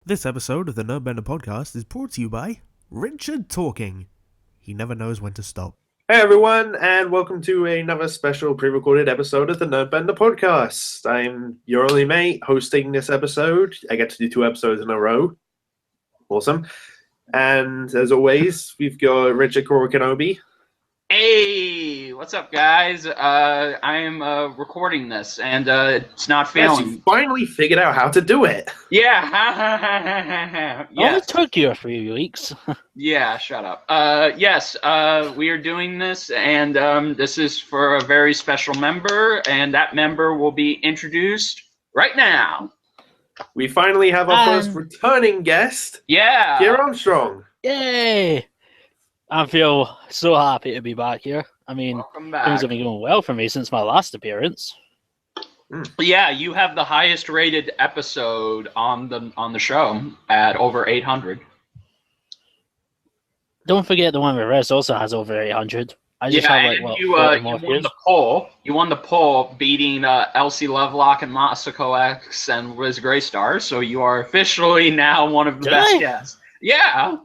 This episode of the Nerdbender podcast is brought to you by Richard Talking. He never knows when to stop. Hey everyone, and welcome to another special pre-recorded episode of the Nerdbender podcast. I'm your only mate hosting this episode. I get to do 2 episodes in a row. Awesome. And as always, we've got Richard Korra Kenobi. Hey, what's up, guys? I am recording this, and it's not failing. Yes, you finally figured out how to do it. Yeah, Only yes. took you a few weeks. Yeah, shut up. Yes, we are doing this, and this is for a very special member, and that member will be introduced right now. We finally have our first returning guest, Yeah. Keir Armstrong. Yay! I feel so happy to be back here. I mean, Welcome things back. have been going well for me since my last appearance. Yeah, you have the highest rated episode on the show at over 800. Don't forget the one with Rez also has over 800. I just have like, and what, you 40 more won views? the poll. You won the poll, beating Elsie Lovelock and Masako X and Riz Greystar. So you are officially now one of the Did best I? guests. Yeah. I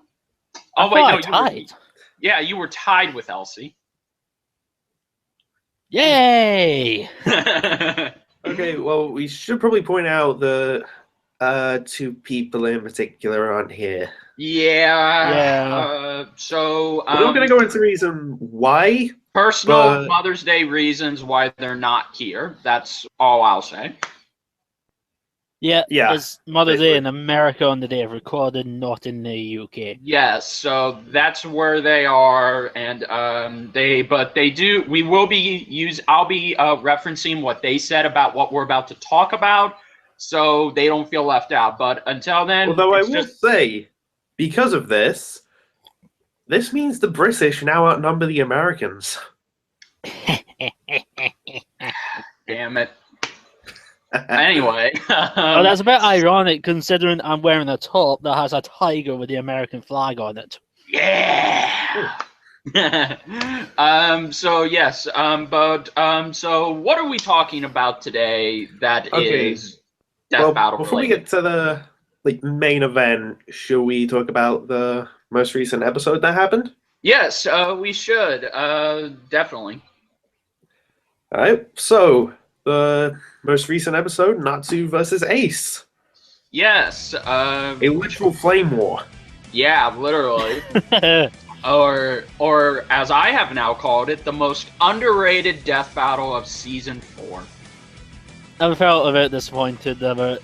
Oh wait, thought no, I you were, tied. yeah, you were tied with Elsie. Yay! Okay, well, we should probably point out that 2 people in particular aren't here. Yeah. So We're not going to go into the reason why. personal but- Mother's Day reasons why they're not here. That's all I'll say. Yeah, Yeah, it's Mother's basically. Day in America on the day of recording, not in the UK. Yes, so that's where they are, and we will be I'll be referencing what they said about what we're about to talk about, so they don't feel left out. But until then, Although I it's will say, because of this means the British now outnumber the Americans. damn it. Anyway, Oh, that's a bit ironic considering I'm wearing a top that has a tiger with the American flag on it. yeah. So yes, so what are we talking about today that is Okay. Death Well, Battle before we related? get to the main event, shall we talk about the most recent episode that happened? Yes, we should. Definitely. All right. So the most recent episode, Natsu versus Ace, Yes. a literal flame war. Yeah, literally. Or as I have now called it, the most underrated death battle of season 4. I felt a bit disappointed about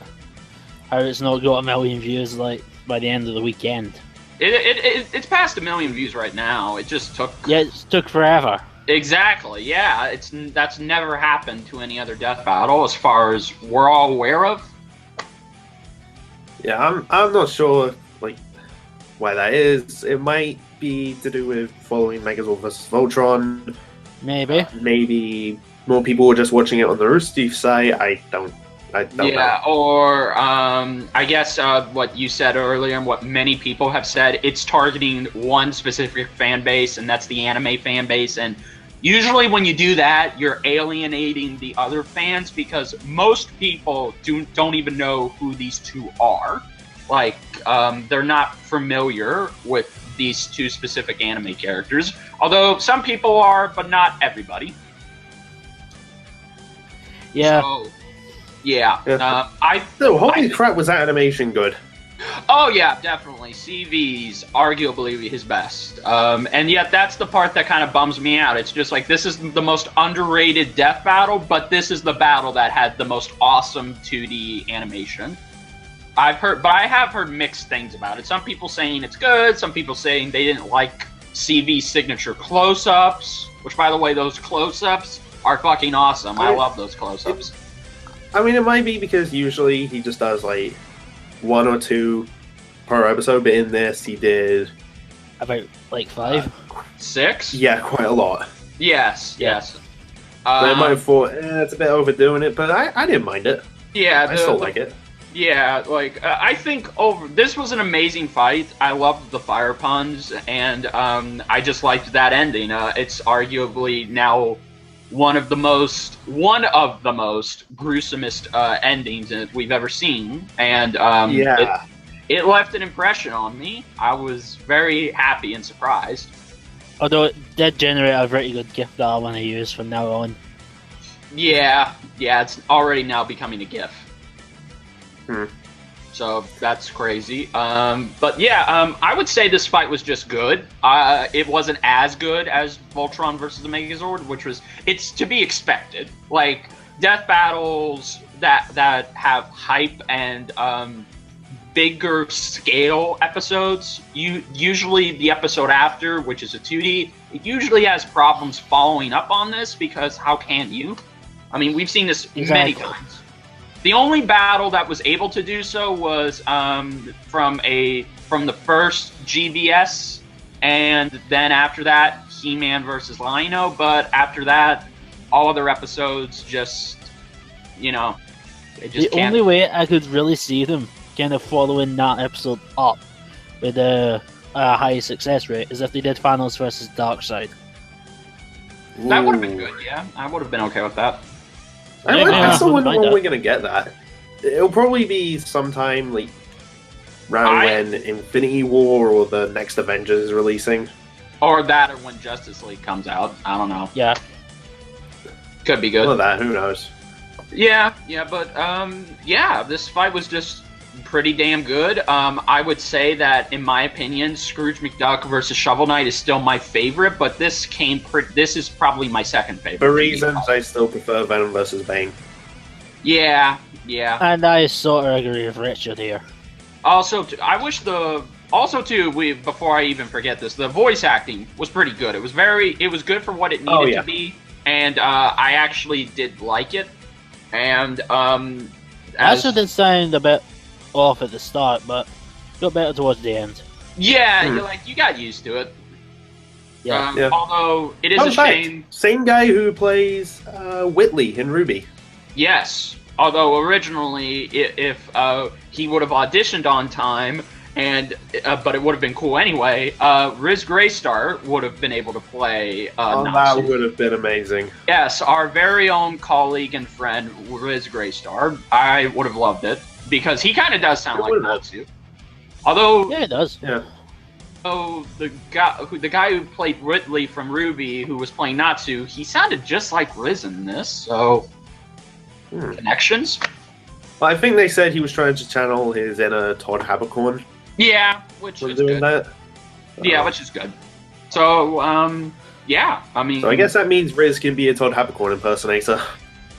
how it's not got a million views like by the end of the weekend. It's past 1 million views right now. It just took. Yeah, it took forever. Exactly. Yeah, that's never happened to any other death battle as far as we're all aware of. Yeah, I'm not sure why that is. It might be to do with following Megazord versus Voltron. Maybe. Maybe more people were just watching it on the Rooster Teeth site. I don't Yeah, know. or I guess what you said earlier and what many people have said, it's targeting one specific fan base, and that's the anime fan base. And usually when you do that, you're alienating the other fans because most people don't even know who these two are. Like, they're not familiar with these 2 specific anime characters, although some people are, but not everybody. Yeah. So, yeah. Yeah. Holy crap, was that animation good? Oh yeah, definitely. CV's arguably his best. And yet that's the part that kind of bums me out. It's just like, this is the most underrated death battle, but this is the battle that had the most awesome 2D animation. I have heard mixed things about it. Some people saying it's good, some people saying they didn't like CV's signature close-ups, which by the way, those close-ups are fucking awesome. I love those close-ups. I mean, it might be because usually he just does 1 or 2 per episode, but in this he did About like 5. 6? quite a lot. Yes, Yeah. yes. I might have thought it's a bit overdoing it, but I didn't mind it. Yeah, I still like it. Yeah, I think this was an amazing fight. I loved the fire puns, and I just liked that ending. It's arguably now one of the most gruesomest endings that we've ever seen, and it left an impression on me. I was very happy and surprised. Although it did generate a pretty good GIF that I want to use from now on. Yeah, it's already now becoming a GIF. Hmm. So that's crazy. But yeah, I would say this fight was just good. It wasn't as good as Voltron versus the Megazord, it's to be expected. Like death battles that have hype and bigger scale episodes, usually the episode after, which is a 2D, it usually has problems following up on this because how can you? I mean, we've seen this many times. The only battle that was able to do so was from the first GBS, and then after that, He-Man versus Lion-O. But after that, all other episodes just, they just The only way I could really see them kind of following that episode up with a high success rate is if they did Thanos versus Darkseid. That would have been good, yeah. I would have been okay with that. I still wonder when that. we're gonna get that. It'll probably be sometime like around when Infinity War or the next Avengers is releasing. Or that, or when Justice League comes out. I don't know. Yeah. Could be good. Well, that, who knows? Yeah, but this fight was just pretty damn good. I would say that, in my opinion, Scrooge McDuck versus Shovel Knight is still my favorite, but this is probably my second favorite. For reasons, I still prefer Venom versus Bane. Yeah. And I sort of agree with Richard here. Also, before I even forget this, the voice acting was pretty good. It was good for what it needed to be, and I actually did like it. And Actually did sound a bit off at the start, but got better towards the end. Yeah, you got used to it. Yeah. Although it is a shame. Same guy who plays Whitley in Ruby. Yes. Although originally, if he would have auditioned on time, but it would have been cool anyway, Riz Graystar would have been able to play Natsu. That would have been amazing. Yes, our very own colleague and friend, Riz Graystar. I would have loved it, because he kind of does sound like Natsu. Although... Yeah, it does. Yeah. Oh, the guy who played Whitley from Ruby, who was playing Natsu, he sounded just like Riz in this, so... Connections? Well, I think they said he was trying to channel his inner Todd Habercorn. Yeah, which is good. Yeah, which is good. So, yeah, I mean... So I guess that means Riz can be a Todd Habercorn impersonator.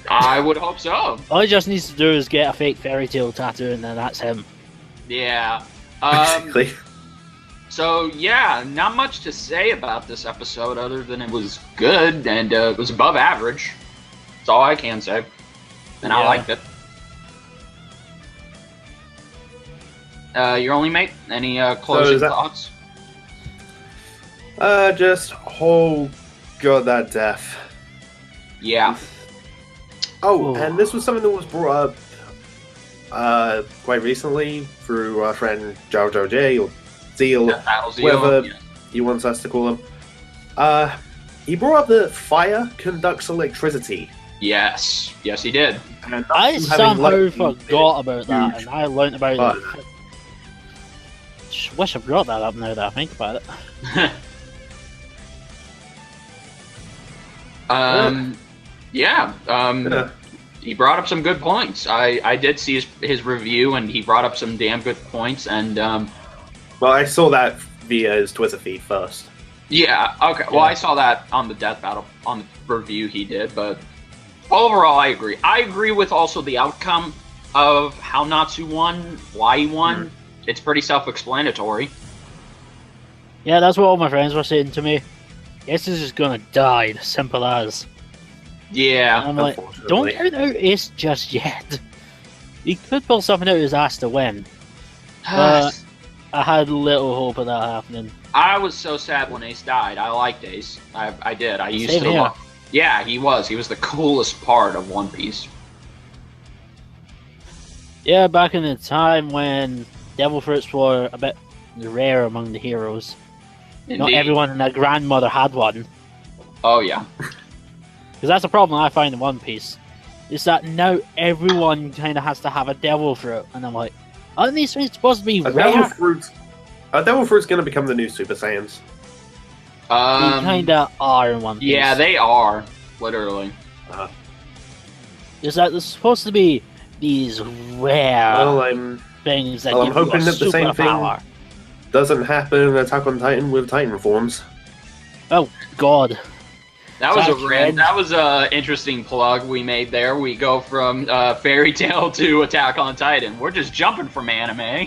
I would hope so. All he just needs to do is get a fake fairy tale tattoo and then that's him. Yeah. Basically. So, yeah, not much to say about this episode other than it was good and it was above average. That's all I can say. And I liked it. Your only mate? Any closing thoughts? Just, oh god, that death. Yeah. Oh, and this was something that was brought up quite recently through our friend Jojo J, or Zeal, whatever he wants us to call him. He brought up that fire conducts electricity. Yes, he did. And I somehow forgot about that, and I learned about it. Just wish I brought that up now that I think about it. He brought up some good points. I did see his review, and he brought up some damn good points. And well, I saw that via his Twitter feed first. Yeah. Okay. Well, I saw that on the Death Battle on the review he did, but overall, I agree. I agree with also the outcome of how Natsu won, why he won. It's pretty self-explanatory. Yeah, that's what all my friends were saying to me. Ace is just gonna die, simple as. Yeah. And I'm like, don't count out Ace just yet. He could pull something out of his ass to win. But I had little hope of that happening. I was so sad when Ace died. I liked Ace. I did. I used Same to here. love. Yeah, he was. He was the coolest part of One Piece. Yeah, back in the time when devil fruits were a bit rare among the heroes. Indeed. Not everyone and their grandmother had one. Oh, yeah. Because that's a problem I find in One Piece. Is that now everyone kind of has to have a devil fruit. And I'm like, Aren't these things supposed to be Are rare? Devil Fruit's going to become the new Super Saiyans? They kinda are in One Piece. Yeah, they are. Literally. Is that there's supposed to be these rare things that I'm give you hoping a that the same superpower. thing doesn't happen in Attack on Titan with Titan forms. Oh God. That was That's a rant. red. That was a interesting plug we made there. We go from Fairy Tail to Attack on Titan. We're just jumping from anime.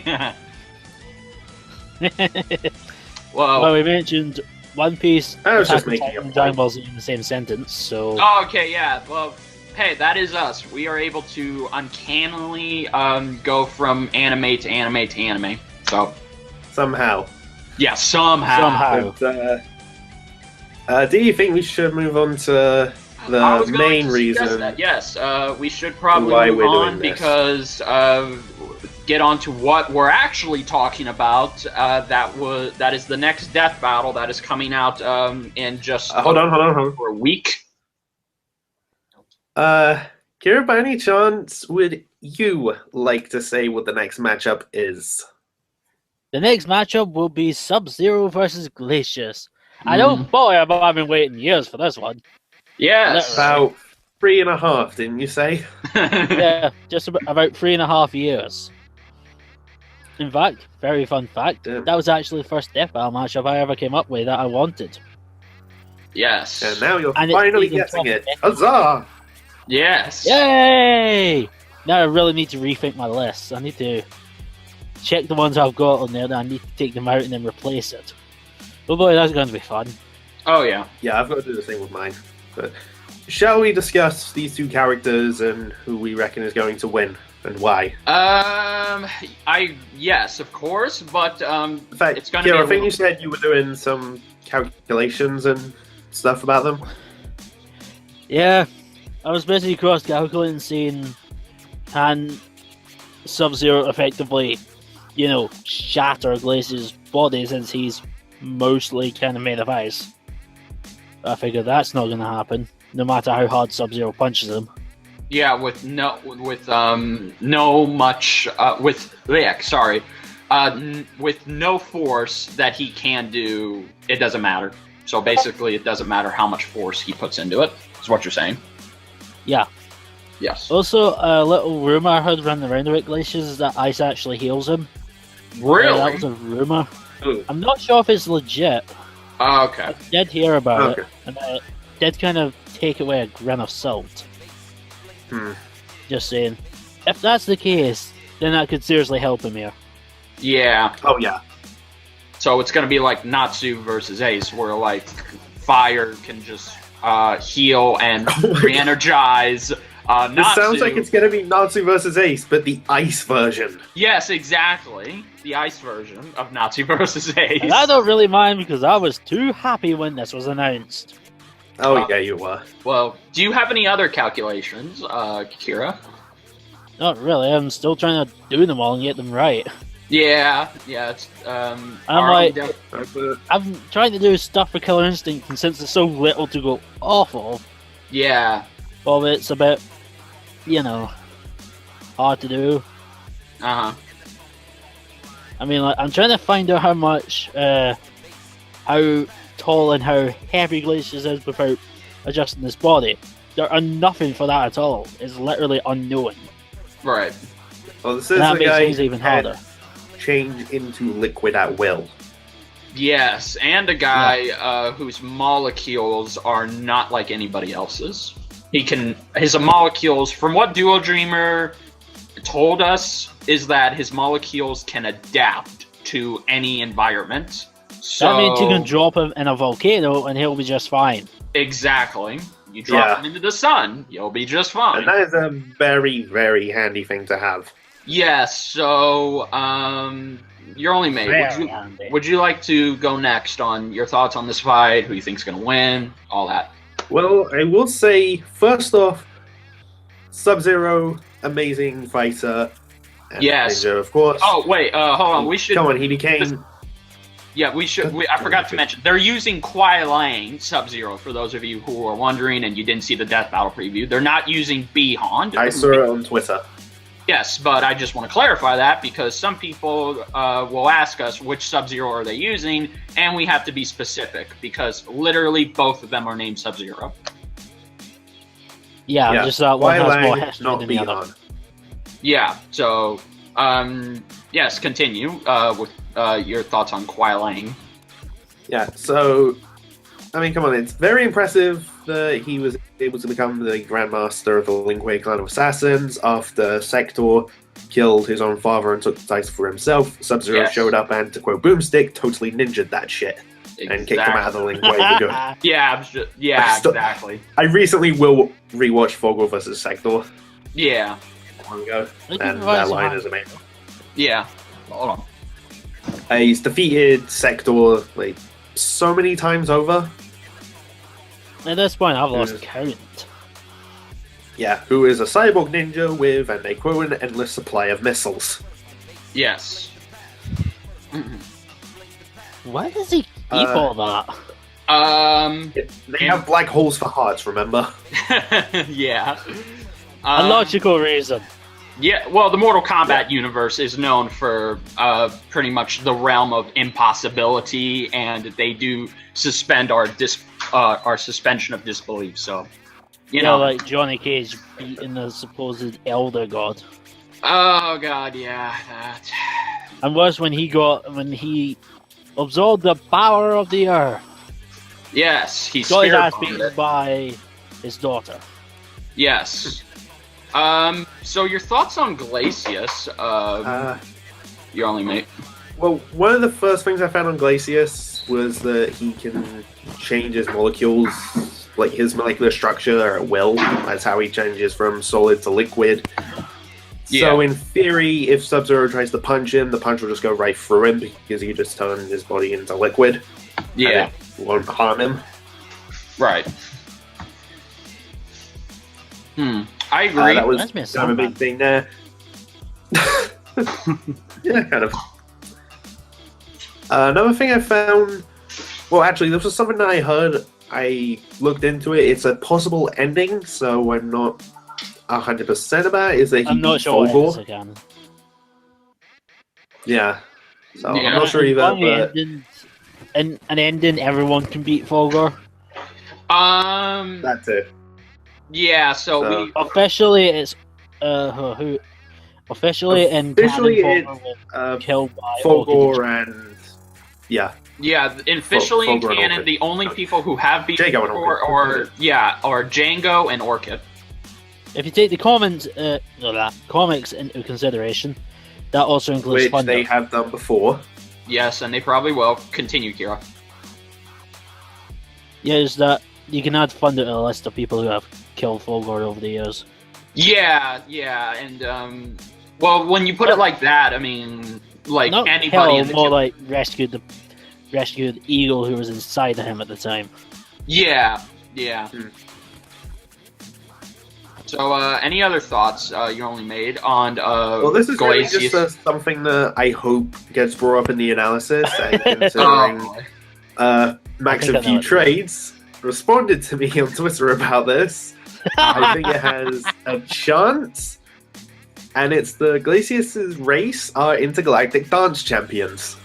Whoa. Well, we mentioned One Piece, I was just Attack on making a Titan, point. Dragon Ball Z in the same sentence, so... Oh, okay, yeah. Well, hey, that is us. We are able to uncannily go from anime to anime to anime. So, Somehow. yeah, somehow. But, do you think we should move on to I was the going main to suggest reason? that, yes, we should probably why move we're on doing this. because get on to what we're actually talking about. That is the next death battle that is coming out in just Hold on. for a week. Kira, by any chance, would you like to say what the next matchup is? The next matchup will be Sub-Zero versus Glacius. I don't boy, I've been waiting years for this one. Yes. About 3.5, didn't you say? Yeah, just about 3.5 years. In fact, very fun fact, Yeah. that was actually the first death battle matchup I ever came up with that I wanted. Yes. And now you're And it's finally even getting it. tougher. Huzzah! Yes. Yay! Now I really need to rethink my list. I need to check the ones I've got on there, and I need to take them out and then replace it. Oh boy, that's going to be fun. Oh yeah. Yeah, I've got to do the same with mine. But shall we discuss these two characters and who we reckon is going to win and why? Yes, of course, but In fact, it's going to Kira, be. I think you said you were doing some calculations and stuff about them. Yeah, I was basically cross-calculating, seeing can Sub-Zero effectively, shatter Glacius' body since he's mostly kind of made of ice. I figured that's not going to happen, no matter how hard Sub-Zero punches him. Yeah, with no force that he can do, it doesn't matter. So basically, it doesn't matter how much force he puts into it. Is what you're saying? Yeah. Yes. Also, a little rumor I heard running around about Glacius is that ice actually heals him. Really? That was a rumor. Ooh. I'm not sure if it's legit. Okay. I did hear about Okay. it, and I did kind of take it with a grain of salt. Just saying. If that's the case, then that could seriously help him here. Yeah. Oh, yeah. So it's going to be like Natsu versus Ace, where like fire can just heal and re-energize. It Natsu. sounds like it's going to be Natsu versus Ace, but the ice version. Yes, exactly. The ice version of Natsu versus Ace. And I don't really mind because I was too happy when this was announced. Oh, yeah, you were. Well, do you have any other calculations, Kira? Not really. I'm still trying to do them all and get them right. Yeah. It's I'm like, That's it. I'm trying to do stuff for Killer Instinct, and since there's so little to go off of, yeah. well, it's a bit, hard to do. Uh-huh. I mean, like, I'm trying to find out how much, how tall and how heavy Glacius is without adjusting his body. There are nothing for that at all. It's literally unknown. Right. Well, this is And that the makes guy things even who can harder. change into liquid at will. Yes, and a guy whose molecules are not like anybody else's. His molecules, from what Duo Dreamer told us, is that his molecules can adapt to any environment. So That means you can drop him in a volcano and he'll be just fine. Exactly. You drop him into the sun, you'll be just fine. And that is a very, very handy thing to have. Yes, so you're only made. Very handy. Would you like to go next on your thoughts on this fight, who you think's gonna win, all that? Well, I will say, first off, Sub-Zero, amazing fighter. And Yes. Ninja, of course. Oh wait, hold on. We should. Come on, he became... Yeah, we should. I forgot to mention they're using Kwai Lang Sub-Zero for those of you who are wondering and you didn't see the Death Battle preview. They're not using Bihan. I saw it on Twitter. Yes, but I just want to clarify that because some people will ask us which Sub-Zero are they using, and we have to be specific because literally both of them are named Sub-Zero. Yeah, just that one has more history not than the other. Beyond. Yeah, so, yes, continue with your thoughts on Kuai Lang. Yeah, so, I mean, come on, it's very impressive that he was able to become the Grandmaster of the Lin Kuei clan of assassins after Sector killed his own father and took the title for himself. Sub-Zero Yes. showed up and, to quote Boomstick, totally ninja'd that shit and kicked him out of the Lin Kuei for good. Exactly. I recently will rewatch Fogel vs. Sector Yeah, long ago, They and provide that some line hand- is amazing. yeah. Hold on. He's defeated Sector like so many times over. At this point, I've lost Yes. count. Yeah, who is a cyborg ninja with, and they quote, an endless supply of missiles. Yes. Why does he keep all that? They have black holes for hearts, remember? Yeah. A logical reason. Yeah, well, the Mortal Kombat universe is known for pretty much the realm of impossibility, and they do suspend our suspension of disbelief. So, you know, like Johnny Cage beating the supposed Elder God. oh god, yeah, that. And worse when he absorbed the power of the earth. Yes, he's Got his ass spirit beaten bonded. by his daughter. Yes. So your thoughts on Glacius? Your only mate. Well, one of the first things I found on Glacius was that he can change his molecules, like his molecular structure at will. That's how he changes from solid to liquid. So in theory, if Sub-Zero tries to punch him, the punch will just go right through him because he just turns his body into liquid. Yeah. And it won't harm him. Right. I agree. That was Reminds me of kind of a Sandman. big thing there. Yeah, kind of. Another thing I found... Well, actually, this was something that I heard. I looked into it. It's a possible ending, so I'm not 100% about it. Is that he I'm not beat sure what Fogor. else again. Yeah. So Yeah. I'm not sure either, but... An ending everyone can beat Fogor. That's it. Yeah. So So- we. Officially, it's who? Officially in Officially, canon, Fogor will Uh, kill by Fogor and... Yeah. Yeah, officially in Fogor and canon, Orchid. the only people who have beaten Django and Fogor Orchid. are Django and Orchid. If you take the comics into consideration, that also includes Which Thunder. they have done before. Yes, and they probably will. Continue, Kira. Yeah, is that you can add Thunder to the list of people who have killed Fogor over the years. Yeah, and well, when you put it like that, I mean, like Not anybody in killed, the more like rescued the eagle who was inside of him at the time. Yeah. Hmm. So, any other thoughts you only made on Well, this is really Glacius? just something that I hope gets brought up in the analysis. And Oh, considering boy. Max I think of I know Few it. Trades responded to me on Twitter about this, I think it has a chance. And it's the Glacius' race are intergalactic dance champions.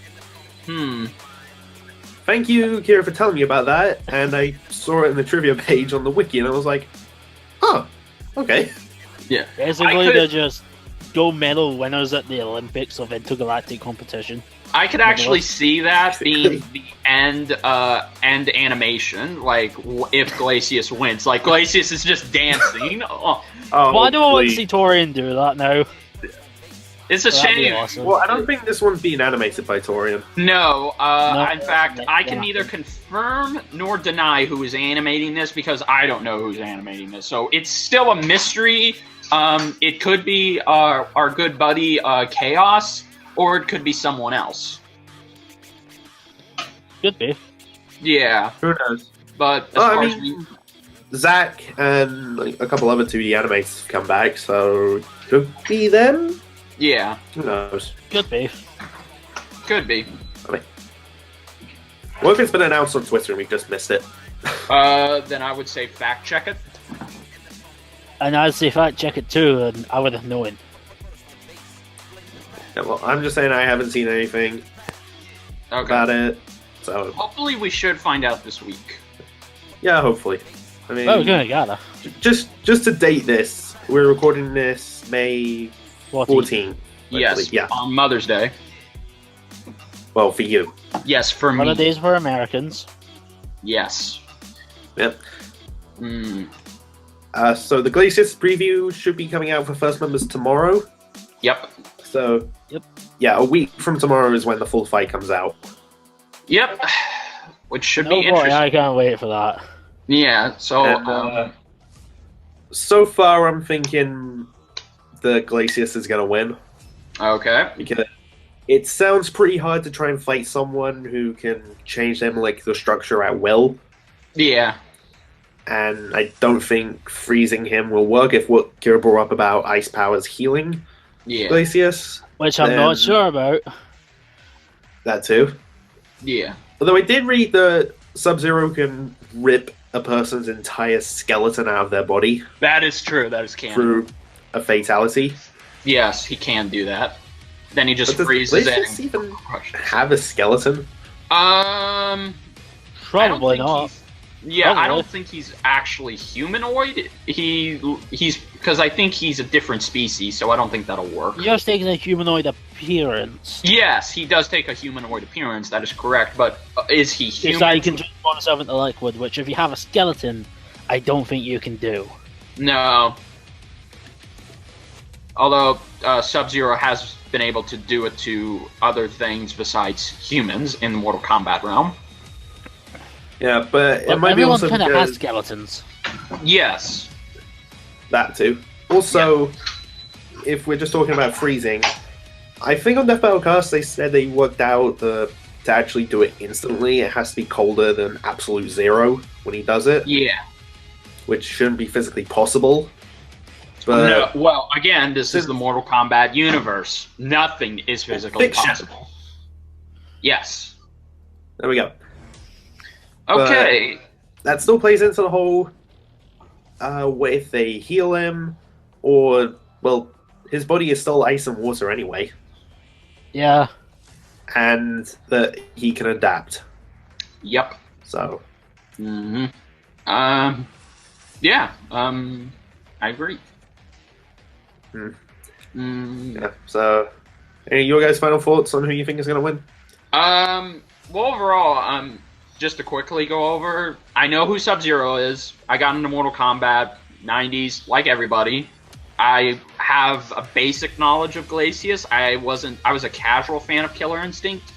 Thank you, Kira, for telling me about that. And I saw it in the trivia page on the wiki, and I was like, huh, okay. Yeah. Basically, could- they're just gold medal winners at the Olympics of intergalactic competition. I could actually see that being the end animation, like if Glacius wins. Like Glacius is just dancing. Oh, Oh, Why do I want to please. see Torian do that now? it's a That'd be shame. awesome. Well, I don't think this one's being animated by Torian. No, No, in fact, that's I can not neither happening. confirm nor deny who is animating this because I don't know who's animating this. So it's still a mystery. It could be our good buddy Chaos, or it could be someone else. Could be. Yeah, Who knows? but as Oh, I far as mean- Zach and like, a couple other 2D animators have come back, so could be them? yeah, Who knows? Could be. could be. What if it's been announced on Twitter and we just missed it? Then I would say fact check it. And I'd say fact check it too, and I would have known. Yeah, well, I'm just saying I haven't seen anything about it. So hopefully we should find out this week. Yeah, hopefully. I mean, gotta. Just to date this, we're recording this May 14th. Yes, yeah. On Mother's Day. Well, for you. Yes, for me. Holidays for Americans. Yes. Yep. So the Glacius preview should be coming out for first members tomorrow. Yep. So, Yep. Yeah, a week from tomorrow is when the full fight comes out. Yep. Which should Oh be boy, interesting. I can't wait for that. Yeah, so... And, so far, I'm thinking the Glacius is going to win. okay. Because it sounds pretty hard to try and fight someone who can change them like the structure at will. Yeah. And I don't think freezing him will work if what Kira brought up about ice powers healing Yeah. Glacius. Which I'm not sure about. That too. Yeah. Although I did read that Sub-Zero can rip a person's entire skeleton out of their body That is true. That is canon. through a fatality. Yes, he can do that. Then he just But does freezes it. Glacius even have a skeleton? I don't Probably think not. he's- Yeah, I Probably. don't think he's actually humanoid. He's because I think he's a different species, so I don't think that'll work. You're just taking a humanoid appearance. Yes, he does take a humanoid appearance. That is correct, but is he It's human? like you can transform yourself into liquid, which if you have a skeleton, I don't think you can do. No. Although Sub-Zero has been able to do it to other things besides humans in the Mortal Kombat realm. Yeah, but it But might be everyone also kind of has because skeletons. Yes. that too. Also, if we're just talking about freezing, I think on Death Battle Cast they said they worked out to actually do it instantly. It has to be colder than absolute zero when he does it, Yeah. which shouldn't be physically possible. But No, well, again, this is the Mortal Kombat universe. Nothing is physically Fiction. possible. Yes. there we go. Okay. That still plays into the whole what if they heal him, or well, his body is still ice and water anyway, Yeah. and that he can adapt. Yep. So Mm-hmm. Yeah. I agree. yeah. So, any of your guys' final thoughts on who you think is going to win? Well, overall, just to quickly go over, I know who Sub-Zero is. I got into Mortal Kombat 90s, like everybody. I have a basic knowledge of Glacius. I was a casual fan of Killer Instinct.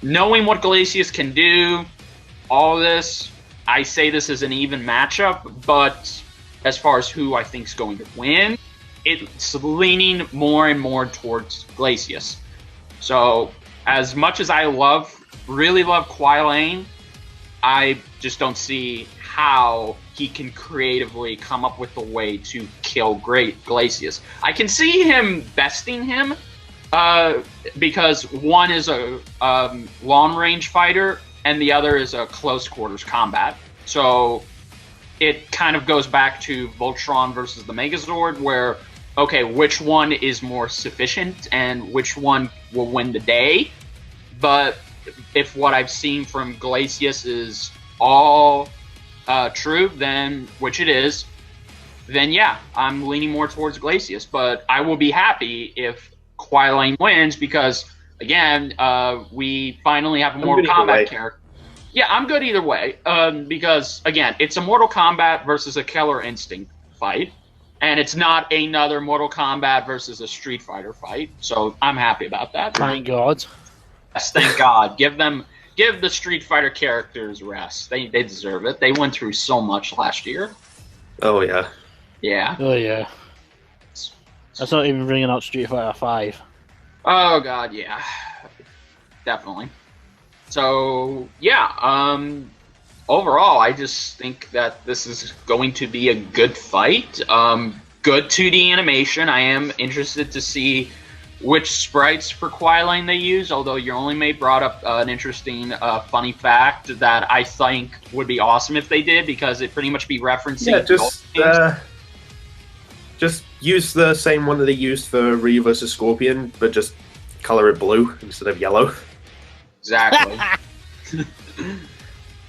Knowing what Glacius can do, all this, I say this is an even matchup, but as far as who I think is going to win, it's leaning more and more towards Glacius. So, as much as I really love Kuai Lane, I just don't see how he can creatively come up with a way to kill great Glacius. I can see him besting him because one is a long-range fighter and the other is a close-quarters combat. So it kind of goes back to Voltron versus the Megazord, where, okay, which one is more sufficient and which one will win the day? But if what I've seen from Glacius is all true, then, which it is, then yeah, I'm leaning more towards Glacius. But I will be happy if Kuai Lane wins because, again, we finally have a Mortal Kombat character. Yeah, I'm good either way because, again, it's a Mortal Kombat versus a Killer Instinct fight, and it's not another Mortal Kombat versus a Street Fighter fight, so I'm happy about that. Thank God. Yes, thank God. Give the Street Fighter characters rest. They deserve it. They went through so much last year. Oh yeah. Yeah. Oh yeah. That's not even bringing up Street Fighter 5. Oh God, yeah. Definitely. So yeah. Overall, I just think that this is going to be a good fight. Good 2D animation. I am interested to see which sprites for Kuai Lane they use, although Your Only Mate brought up an interesting funny fact that I think would be awesome if they did, because it pretty much be referencing just use the same one that they used for Ryu vs. Scorpion, but just color it blue instead of yellow. Exactly.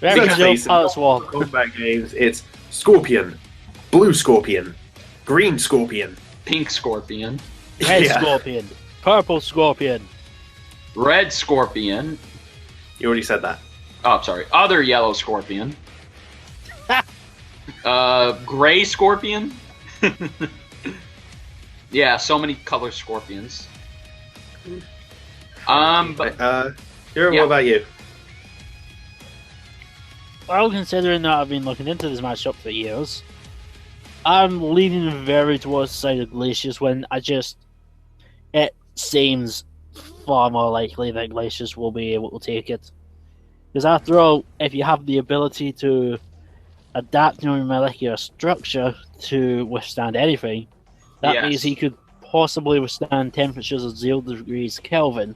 Very Let's Joe face it, Palace Walk. combat games, it's Scorpion, Blue Scorpion, Green Scorpion, Pink Scorpion. Red Yeah. Scorpion. Purple Scorpion. Red Scorpion. You already said that. Oh, sorry. Other yellow Scorpion. Gray Scorpion. Yeah, so many color Scorpions. But Kira, Yeah. what about you? Well, considering that I've been looking into this matchup for years, I'm leaning very towards the side of Glacius when it seems far more likely that Glacius will be able to take it. Because after all, if you have the ability to adapt your molecular structure to withstand anything, that Yes. means he could possibly withstand temperatures of 0 degrees Kelvin,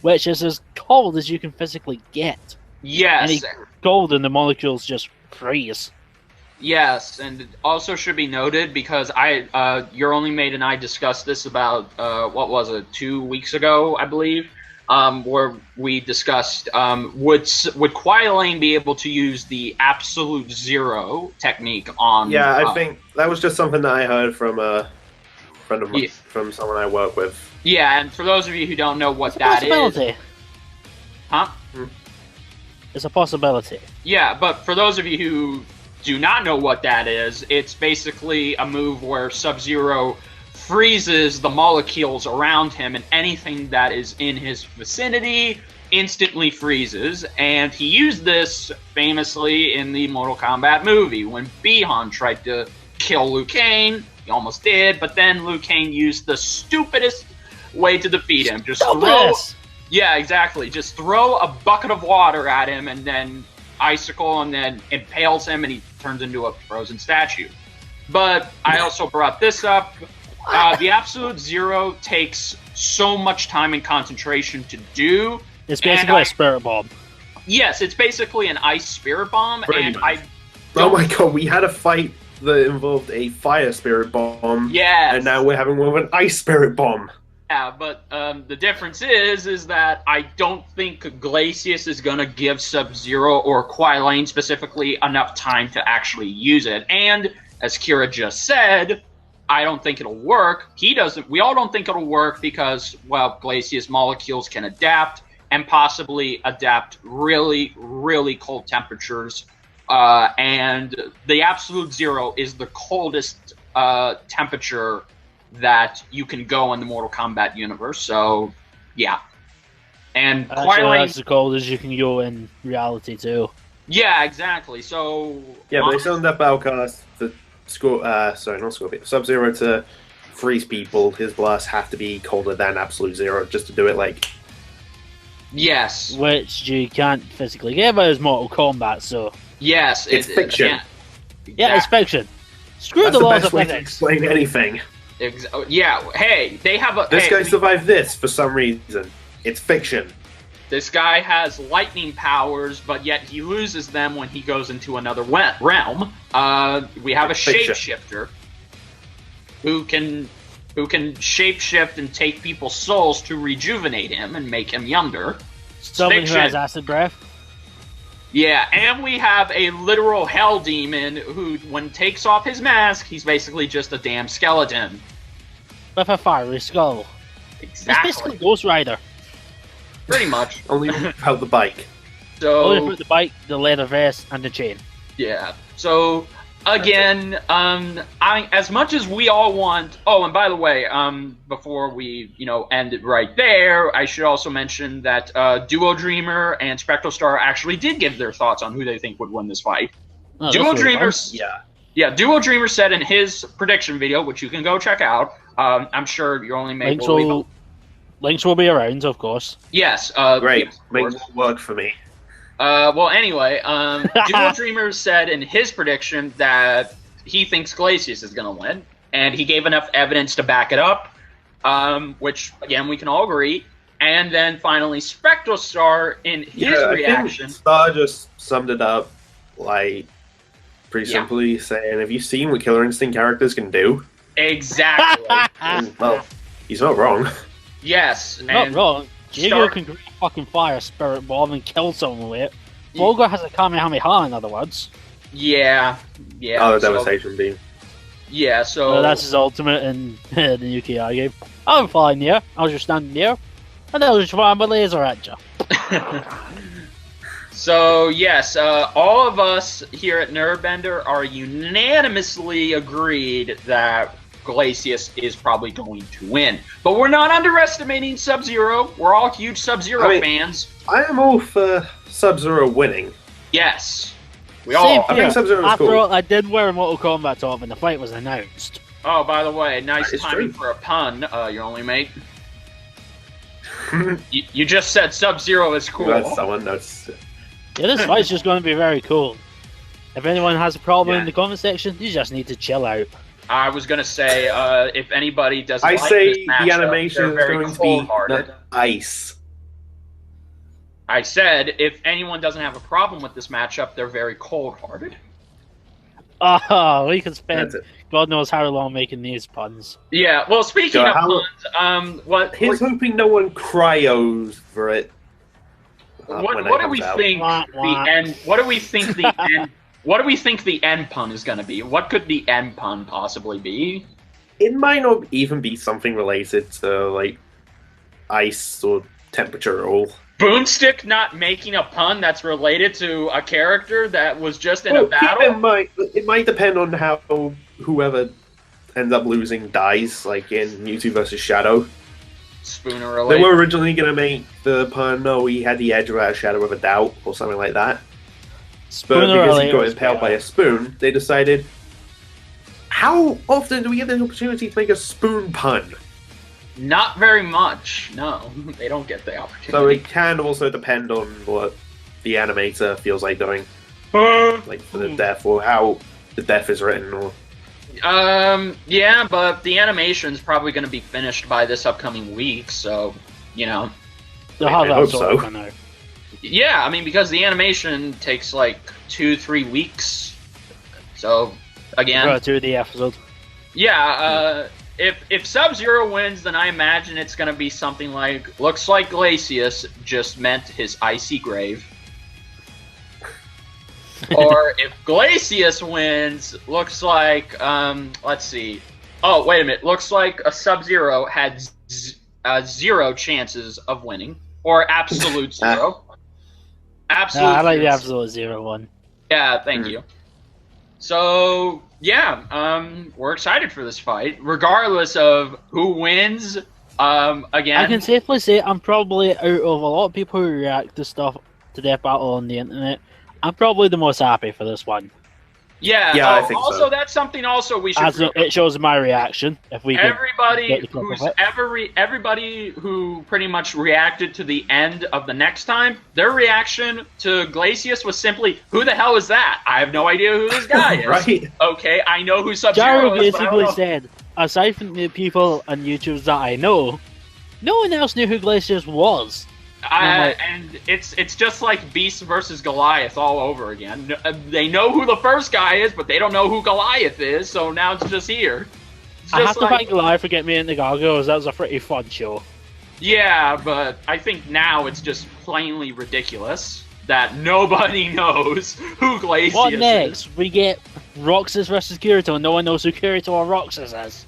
which is as cold as you can physically get. yes, Any cold and the molecules just freeze. yes, and it also should be noted because Your Only Mate and I discussed this about what was it, 2 weeks ago, I believe, where we discussed would Quailane be able to use the absolute zero technique on? Yeah, I think that was just something that I heard from a friend of mine, Yeah. from someone I work with. Yeah, and for those of you who don't know what It's a that is, possibility. huh? It's a possibility. Yeah, but for those of you who do not know what that is, it's basically a move where Sub-Zero freezes the molecules around him, and anything that is in his vicinity instantly freezes. And he used this famously in the Mortal Kombat movie when Bi-Han tried to kill Liu Kang. He almost did, but then Liu Kang used the stupidest way to defeat him. Just Yeah, exactly. Just throw a bucket of water at him and then icicle and then impales him and he turns into a frozen statue. But I also brought this up. The Absolute Zero takes so much time and concentration to do. It's basically a spirit bomb. Yes, it's basically an ice spirit bomb, Pretty and much. I Oh don't... my god, we had a fight that involved a fire spirit bomb, Yes. and now we're having one with an ice spirit bomb. Yeah, but the difference is that I don't think Glacius is going to give Sub-Zero or Quailane specifically enough time to actually use it. And as Kira just said, I don't think it'll work. We all don't think it'll work because, well, Glacius molecules can adapt and possibly adapt really, really cold temperatures. And the Absolute Zero is the coldest temperature that you can go in the Mortal Kombat universe. So, yeah. And Actually, Quailane, that's as cold as you can go in reality too. yeah, exactly. So, Yeah, but they still end up outcast the Sub-Zero to freeze people. His blasts have to be colder than Absolute Zero just to do it. Like, yes, Which you can't physically get by as Mortal Kombat, so yes, It's fiction. yeah, it's fiction. Screw that's the the laws best of way to physics. explain anything. Yeah. Hey, they have a. This hey, guy survived this for some reason. It's fiction. This guy has lightning powers, but yet he loses them when he goes into another realm. We have a Fiction. shapeshifter who can shapeshift and take people's souls to rejuvenate him and make him younger. Someone who Fiction. has acid breath. Yeah, and we have a literal hell demon who, when takes off his mask, he's basically just a damn skeleton. With a fiery skull. It's basically Exactly. Ghost Rider. Pretty much. Only without the bike. Only So, put the bike, the leather vest, and the chain. yeah. So, again, as much as we all want... Oh, and by the way, before we, end it right there, I should also mention that Duo Dreamer and Spectral Star actually did give their thoughts on who they think would win this fight. Oh, Duo that's really Dreamer... Yeah. Yeah, Duo Dreamer said in his prediction video, which you can go check out, I'm sure you only made... Links will be around, of course. Yes. Great. yes, of Make course. it work for me. Well, anyway, Duo Dreamer said in his prediction that he thinks Glacius is going to win, and he gave enough evidence to back it up, which, again, we can all agree. And then finally, Spectral Star, in his I reaction... think Star just summed it up, like, pretty Yeah. simply, saying, have you seen what Killer Instinct characters can do? Exactly. And, well, he's not wrong. Yes, Not and wrong. Jago start- can create a fucking fire spirit bomb and kill someone with it. Volga has a Kamehameha, in other words. yeah. Oh, the so- devastation beam. Yeah, so That's his ultimate in the new KI game. I'm flying here. I was just standing there. And I was just firing my laser at you. So yes, all of us here at Nervebender are unanimously agreed that Glacius is probably going to win. But we're not underestimating Sub-Zero. We're all huge Sub-Zero I mean- fans. I am all for Sub-Zero winning. Yes. We Same all. I here. think Sub-Zero is After cool. all, I did wear a Mortal Kombat top when the fight was announced. Oh, by the way, nice That is timing true. for a pun, your only mate. You just said Sub-Zero is cool. That's someone that's. Yeah, this fight's just going to be very cool. If anyone has a problem Yeah. in the comment section, you just need to chill out. I was gonna say, if anybody doesn't I like say this matchup, the animation they're is very going to be cold-hearted. ice. I said, if anyone doesn't have a problem with this matchup, they're very cold-hearted. Oh, we could spend That's it. God knows how long making these puns. Yeah. Well, speaking So of how- puns, what He's hoping no one cryos for it. when what it do comes we out. think Wah, wah. the end? What do we think the end? What do we think the end pun is going to be? What could the end pun possibly be? It might not even be something related to like ice or temperature at all. Boomstick not making a pun that's related to a character that was just in a Well, keep battle. in mind, it might depend on how whoever ends up losing dies, like in Mewtwo versus Shadow. Spooner They related. were originally going to make the pun, no, he had the edge without a shadow of a doubt, or something like that. But Spooner because he related got was impaled by better. a spoon, they decided, how often do we get the opportunity to make a spoon pun? Not very much. No, they don't get the So opportunity. it can also depend on what the animator feels like doing, like for the death, or how the death is written, or Yeah, but the animation's probably going to be finished by this upcoming week, so you know. They'll I have that hope sort so. of now. Yeah, I mean, because the animation takes like 2-3 weeks. So, again, Right to the episode. yeah, if Sub-Zero wins, then I imagine it's going to be something like, looks like Glacius just meant his icy grave. Or if Glacius wins, looks like, let's see. Oh, wait a minute. Looks like a Sub-Zero had 0 chances of winning. Or absolute 0. Absolute I like the 0. absolute 0-1. Yeah, thank Mhm. you. So, yeah, we're excited for this fight. Regardless of who wins, again... I can safely say I'm probably, out of a lot of people who react to stuff, to Death Battle on the internet, I'm probably the most happy for this one. Yeah, Yeah, I think also, so. that's something also we should... As it shows my reaction, if we could Everybody get the clip who's of it. everybody who pretty much reacted to the end of the next time, their reaction to Glacius was simply, "Who the hell is that? I have no idea who this guy is." right? Okay, I know who Sub-Zero Jaro is, but I don't basically know. said, aside from the people on YouTube that I know, no one else knew who Glacius was. And it's just like Beast versus Goliath all over again. They know who the first guy is, but they don't know who Goliath is. So now it's just here. It's I have just to like, thank Goliath for getting me into Gargoyles. That was a pretty fun show. yeah, but I think now it's just plainly ridiculous that nobody knows who Glacius What is. next? We get Roxas versus Kirito, and no one knows who Kirito or Roxas is.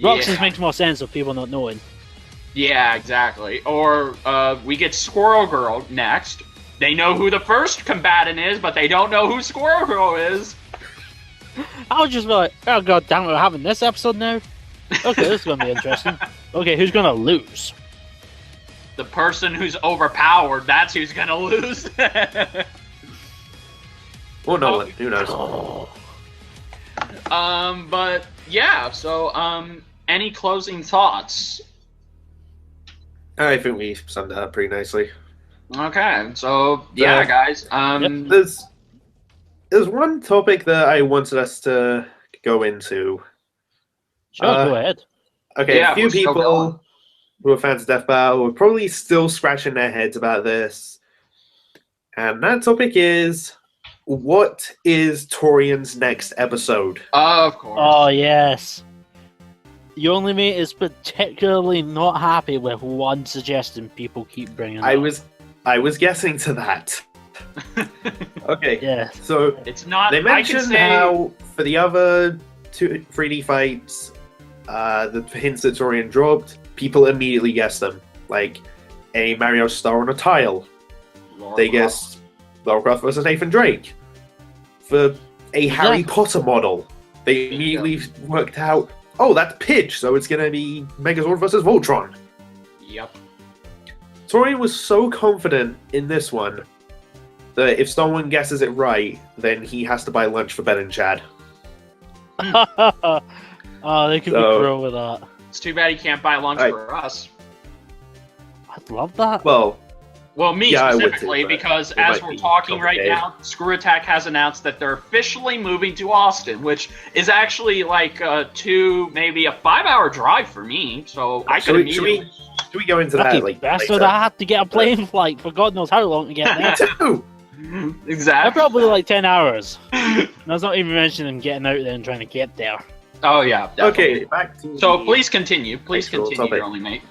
Roxas Yeah. makes more sense with people not knowing. Yeah, exactly. Or we get Squirrel Girl next. They know who the first combatant is, but they don't know who Squirrel Girl is. I was just like, oh god damn it, we're having this episode now? Okay, this is gonna be interesting. Okay, who's gonna lose? The person who's overpowered, that's who's gonna lose. Or no Oh. one, who knows? But yeah, so any closing thoughts? I think we summed it up pretty nicely. Okay, so yeah, Yeah. guys. There's one topic that I wanted us to go into. Sure, go ahead. Okay, Yeah, a few we're still going. people who are fans of Death Battle are probably still scratching their heads about this. And that topic is, what is Torian's next episode? Of course. Oh yes. Your Only Mate is particularly not happy with one suggestion people keep bringing up. I was guessing to that. Okay. Yeah. So It's not. they I can mentioned say, how for the other 2 3D fights, the hints that Torian dropped, people immediately guessed them. Like a Mario star on a tile. They guessed Lara Croft versus Nathan Drake. For a Harry Potter model, they immediately worked out, oh, that's Pidge, so it's gonna be Megazord versus Voltron. Yep. Torian was so confident in this one that if someone guesses it right, then he has to buy lunch for Ben and Chad. Oh, they could be cruel with that. It's too bad he can't buy lunch for us. I'd love that. Well, me yeah, I would specifically, too, but because it as might we're be talking right complicated. now, Screw Attack has announced that they're officially moving to Austin, which is actually like maybe a 5-hour drive for me. So I could immediately. Should we go into Lucky that? Like, bastard, later? I had to get a plane flight for God knows how long to get there. Two. Exactly. Probably like 10 hours. And that's not even mentioning getting out there and trying to get there. Oh yeah. Definitely. Okay, back to So the please continue. Please actual continue, topic. Your Only Mate.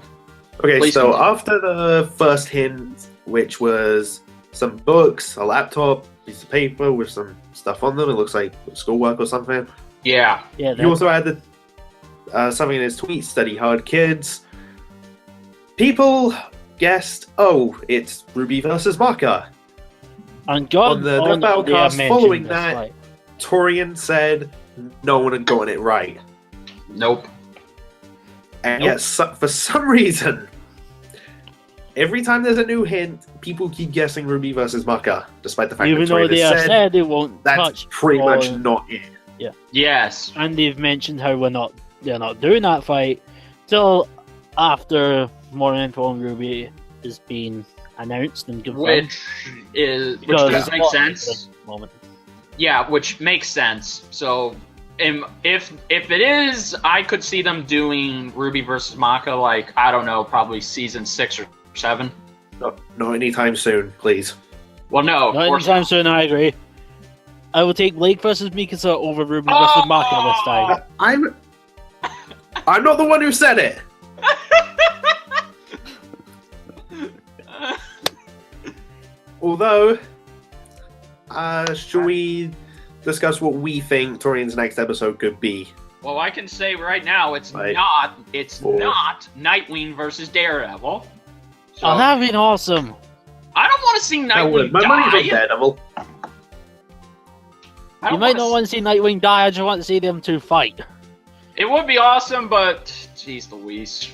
Okay, Please so continue. after the first hint, which was some books, a laptop, piece of paper with some stuff on them, it looks like schoolwork or something. Yeah. Yeah, He also added something in his tweet, study hard kids. People guessed, oh, it's Ruby versus Maka. and God, on the oh, no, they have Battlecast mentioned following this, that- like, Torian said no one had gotten it right. Nope. And Nope. yet, for some reason, every time there's a new hint, people keep guessing Ruby versus Maka, despite the fact even that though Torian they has have said said they won't that's touch pretty much on- not it. Yes. and they've mentioned how they're not doing that fight till after more info on Ruby is being announced and confirmed. Which Because does there's make a lot sense. at the moment. Yeah, which makes sense. So, if it is, I could see them doing Ruby versus Maka, like, I don't know, probably season 6 or 7. No, not anytime soon, please. Well, no, of Not course anytime soon, I agree. I will take Blake versus Mikasa over Ruby versus Maka this time. I'm not the one who said it. Although, should we discuss what we think Torian's next episode could be? Well, I can say right now, it's Right. not Four. Nightwing versus Daredevil. So, Oh, that'd be awesome. I don't want to see I would. Nightwing My money's on die. Daredevil. I You don't might wanna not want to see Nightwing die, I just want to see them two fight. It would be awesome, but jeez Louise.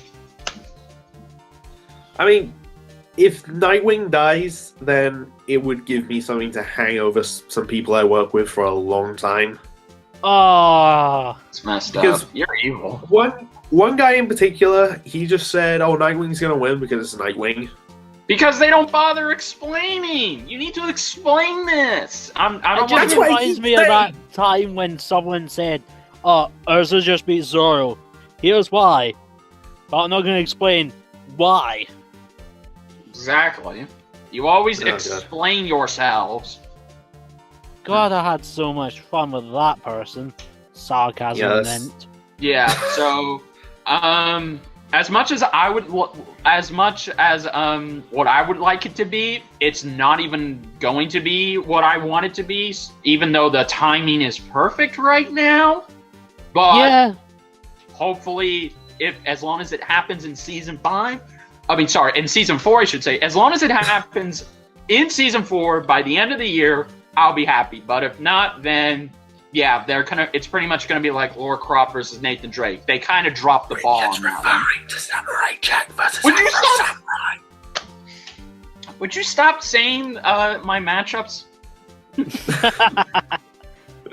I mean, if Nightwing dies, then it would give me something to hang over some people I work with for a long time. Oh, It's messed Because- up. You're evil. One guy in particular, he just said, "Oh, Nightwing's gonna win because it's Nightwing." Because they don't bother explaining. You need to explain this. I it don't want just That's why reminds he's me of that time when someone said, "Oh, Urza just beat Zoro. Here's why." But I'm not going to explain why. Exactly. You always Oh, God. explain yourselves. God, I had so much fun with that person. Sarcasm Yes. meant. Yeah. So, as much as I would, what I would like it to be, it's not even going to be what I want it to be. Even though the timing is perfect right now, but Yeah, hopefully, as long as it happens in season 5. In season 4, I should say. As long as it happens in season 4 by the end of the year, I'll be happy. But if not, then yeah, it's pretty much gonna be like Lara Croft versus Nathan Drake. They kind of dropped the ball on that one. to Samurai Jack versus Would you stop? Would you stop saying my matchups?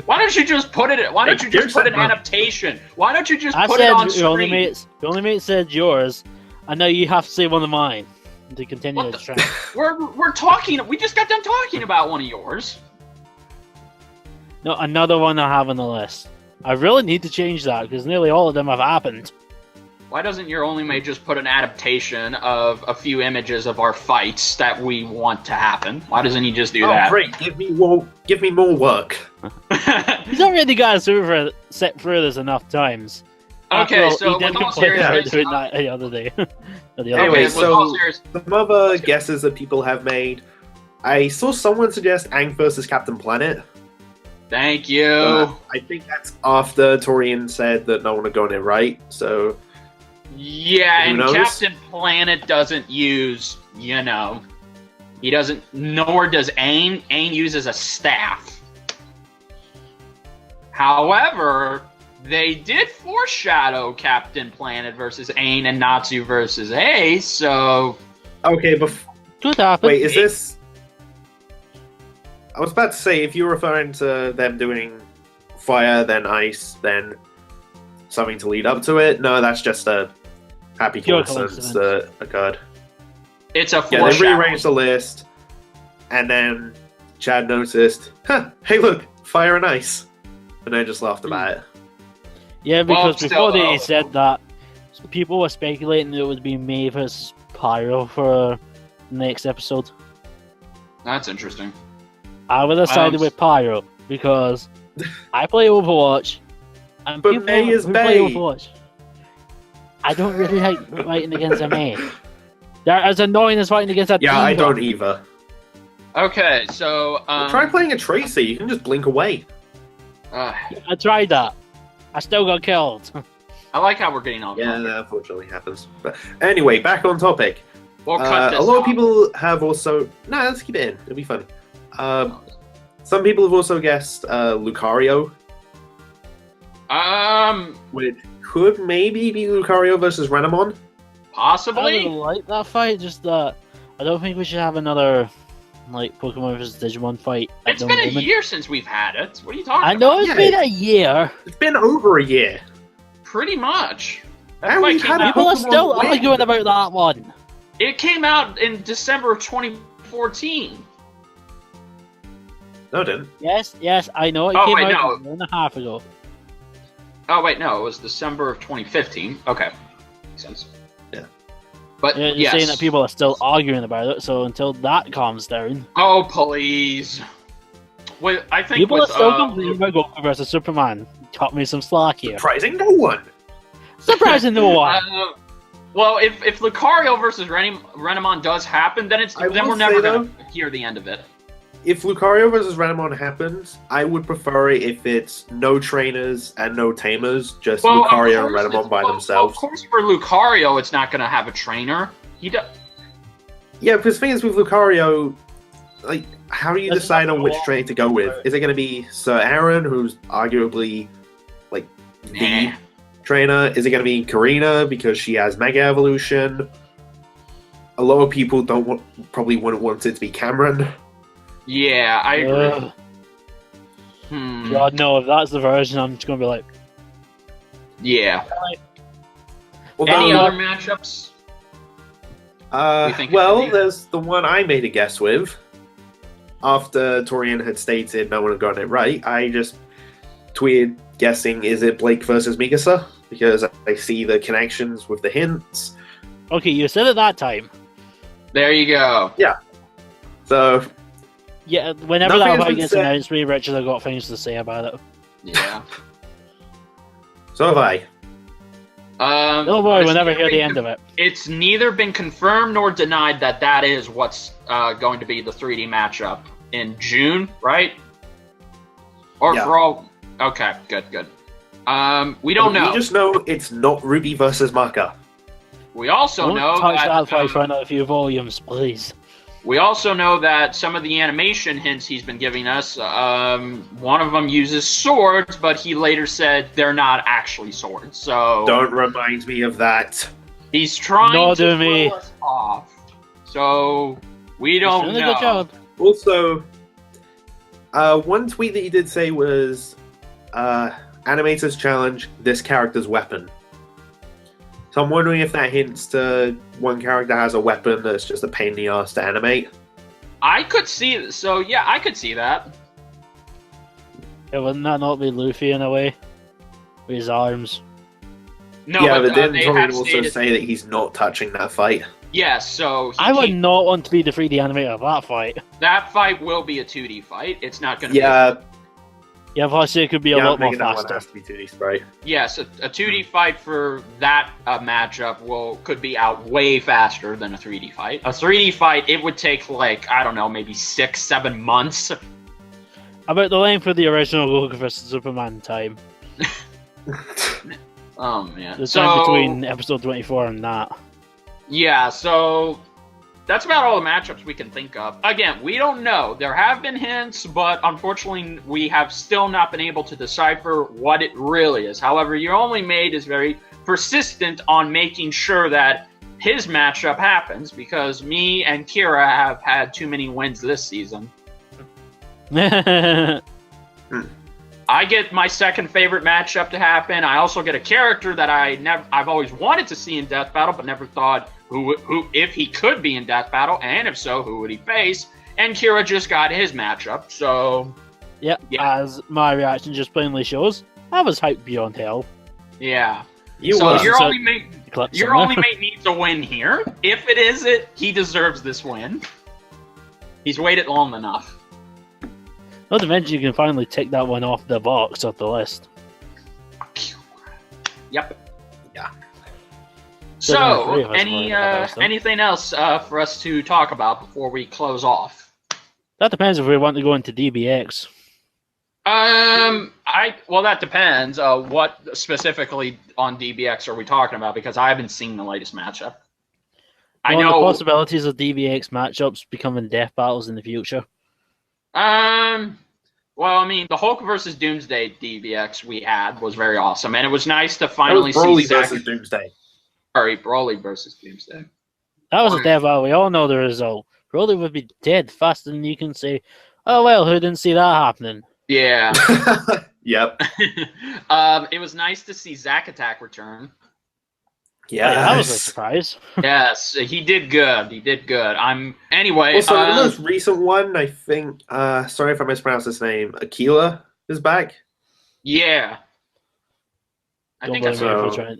Why don't you just put it? Why don't you just put an adaptation? Why don't you just I put it said on your only screen? mate said yours, and now you have to say one of mine to continue What this the- trend. We're talking. We just got done talking about one of yours. No, another one I have on the list. I really need to change that because nearly all of them have happened. Why doesn't your only mate just put an adaptation of a few images of our fights that we want to happen? Why doesn't he just do Oh, that? great! Give me more work. He's already got to sit through this enough times. Okay, Well, so he did with all complain about seriousness, doing that the other day. Or the other Anyway, okay, day. with all so serious- some other guesses that people have made. I saw someone suggest Aang versus Captain Planet. Thank you. I think that's after Torian said that no one had gotten it right. So Yeah, Who and knows? Captain Planet doesn't use, you know, he doesn't, nor does Aang. Aang uses a staff. However, they did foreshadow Captain Planet versus Aang and Natsu versus Ace, so okay, Could happen. wait, is this? I was about to say if you're referring to them doing fire, then ice, then something to lead up to it. No, that's just a happy Pure coincidence coincidence. that occurred. it's a Yeah, they foreshadow. rearranged the list, and then Chad noticed, hey, look, fire and ice. And I just laughed about it. Yeah, Well, because before still, they said that, people were speculating that it would be May versus Pyro for the next episode. That's interesting. I would have sided Um, with Pyro because I play Overwatch, and But people May is who play May. Overwatch, I don't really like fighting against a May. They're as annoying as fighting against a Yeah, I Diva. don't either. Okay, so Try playing a Tracer, you can just blink away. I tried that. I still got killed. I like how we're getting on. Yeah, that unfortunately happens. But anyway, back on topic. We'll cut this a lot of off. people have also... No, let's keep it in. It'll be fun. Some people have also guessed Lucario, which could maybe be Lucario versus Renamon. I Possibly. don't like that fight. Just that I don't think we should have another like Pokemon versus Digimon fight. At It's the been a moment. year since we've had it. What are you talking I about? know it's Yeah, been a year. It's been over a year. Pretty much. That And fight we've came had a out- People are Pokemon still win. arguing about that one. It came out in December of 2014. No, it didn't. Yes, I know it Oh, came wait, out no. a year and a half ago. Oh wait, no, it was December of 2015. Okay, makes sense. Yeah. But You're yes. saying that people are still arguing about it, so until that calms down, Oh please. Wait, I think people are with, still complaining about Goku versus Superman. Cut me some slack here. Surprising no one. Surprising no one. well, if Lucario versus Renamon does happen, then I then will we're never say, gonna hear the end of it. If Lucario versus Renamon happens, I would prefer it if it's no trainers and no tamers, just Well, of Lucario and course Renamon by well, themselves. Of course, for Lucario, it's not gonna have a trainer. He does. Yeah, because the thing is with Lucario, like, how do you That's decide not on which cool. trainer to go with? Is it going to be Sir Aaron, who's arguably, like, the Nah. trainer? Is it going to be Karina because she has Mega Evolution? A lot of people probably wouldn't want it to be Cameron. Yeah, I agree. Ugh. God, no, if that's the version, I'm just gonna be like, Yeah. Although, Any other matchups? you think it well, could be? there's the one I made a guess with. After Torian had stated no one had gotten it right, I just tweeted guessing, is it Blake versus Mikasa? Because I see the connections with the hints. okay, you said it that time. There you go. So, Yeah, whenever Nothing that has fight been gets said. announced, me and Richard have got things to say about it. Yeah. so have I. Don't worry, we'll it's never neither hear the been end of it. It's neither been confirmed nor denied that that is what's going to be the 3D matchup in June, right? Or Yeah. for all... Okay, good. We don't know. We just know it's not Ruby versus Maka. We also Don't know touch that, that fight for another few volumes, please. we also know that some of the animation hints he's been giving us, one of them uses swords, but he later said they're not actually swords. So Don't remind me of that. he's trying Nor to do me. throw us off. So we don't He's doing know. a good job. Also, one tweet that he did say was, animators challenge this character's weapon. So I'm wondering if that hints to one character has a weapon that's just a pain in the ass to animate. I could see. So yeah, I could see that. Yeah, wouldn't that not be Luffy in a way? With his arms. No, yeah, but didn't they Torian have also stated. say that he's not touching that fight? Yes, so I would not want to be the 3D animator of that fight. that fight will be a 2D fight. It's not going to Yeah, Yeah, plus it could be a Yeah, I'm lot more thinking that one faster. has to be 2D sprite. Yes, a 2D fight for that matchup could be out way faster than a 3D fight. A 3D fight, it would take like, I don't know, maybe 6-7 months. About the length of the original Goku vs Superman time. Oh man. The time between episode 24 and that. Yeah, so that's about all the matchups we can think of. Again, we don't know. There have been hints, but unfortunately, we have still not been able to decipher what it really is. However, Your Only Mate is very persistent on making sure that his matchup happens, because me and Kira have had too many wins this season. I get my second favorite matchup to happen. I also get a character that I've always wanted to see in Death Battle, but never thought who if he could be in Death Battle, and if so, who would he face? And Kira just got his matchup, so yeah, as my reaction just plainly shows, I was hyped beyond hell. Yeah. So Your Only Mate needs a win here. If it is it, he deserves this win. He's waited long enough. Not to mention you can finally tick that one off the box of the list. Yep. Yeah. So, anything else for us to talk about before we close off? That depends if we want to go into DBX. Well, that depends. What specifically on DBX are we talking about? Because I haven't seen the latest matchup. I know the possibilities of DBX matchups becoming death battles in the future. Well, I mean, the Hulk versus Doomsday DBX we had was very awesome, and it was nice to finally see Broly versus Doomsday. Sorry, Broly versus Doomsday. That was a death battle. We all know the result. Broly would be dead faster than you can say, oh, well, who didn't see that happening? Yeah. Yep. It was nice to see Zack Attack return. Yeah, that was a surprise. Yes, he did good. Anyway. Also, the most recent one, I think. Sorry if I mispronounced his name. Aquila is back. Yeah. I think that's right.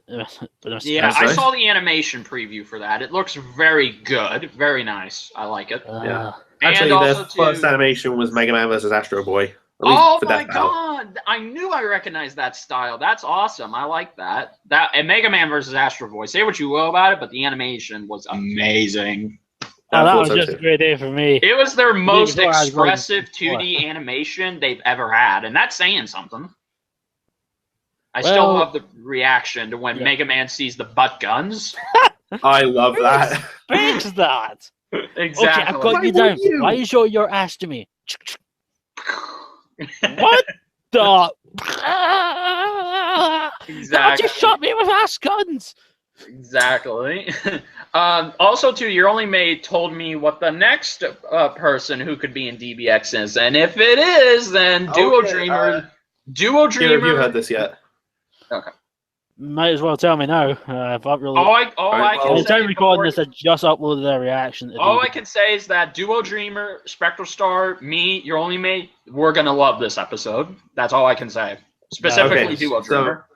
Yeah, I saw the animation preview for that. It looks very good, very nice. I like it. Yeah. Actually, the first animation was Mega Man versus Astro Boy. Oh my god! I knew I recognized that style. That's awesome. I like that. And Mega Man versus Astro Boy. Say what you will about it, but the animation was amazing. That was just a great day for me. It was their most expressive 2D animation they've ever had, and that's saying something. I still love the reaction to when Mega Man sees the butt guns. I love that. Fix that. Exactly. Okay, I've got you down. Why you show your ass to me? What the? Exactly. Just shot me with ass guns. Exactly. Also, too, Your Only Mate told me what the next person who could be in DBX is, and if it is, then Duo Dreamer. Duo Dreamer. Have you heard this yet? Okay. Might as well tell me now. If I really. I can the say time recording this, I just uploaded their reaction. All I can say is that Duo Dreamer, Spectral Star, me, Your Only Mate, we're gonna love this episode. That's all I can say. Specifically, Duo Dreamer.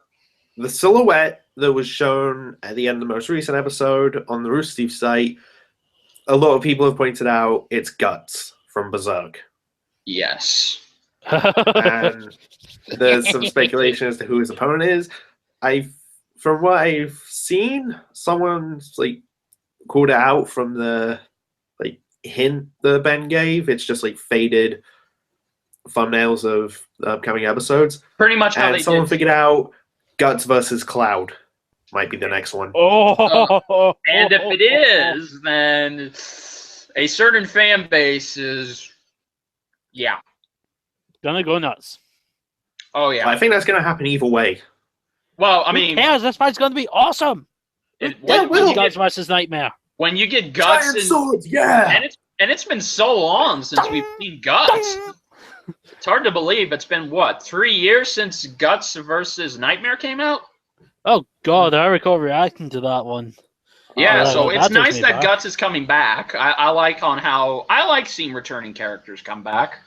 So, the silhouette that was shown at the end of the most recent episode on the Rooster Teeth site, a lot of people have pointed out it's Guts from Berserk. Yes. And there's some speculation as to who his opponent is. From what I've seen, someone's called it out from the hint that Ben gave. It's just faded thumbnails of the upcoming episodes. Pretty much how someone figured out Guts versus Cloud might be the next one. And if it is, then a certain fan base is gonna go nuts. Oh yeah. I think that's gonna happen either way. Well, I mean, who cares? This fight's gonna be awesome. Guts versus Nightmare. When you get Guts and swords, and it's been so long since we've seen Guts. It's hard to believe. It's been what, 3 years since Guts versus Nightmare came out? Oh god, I recall reacting to that one. Yeah, so it's nice that Guts is coming back. I like seeing returning characters come back.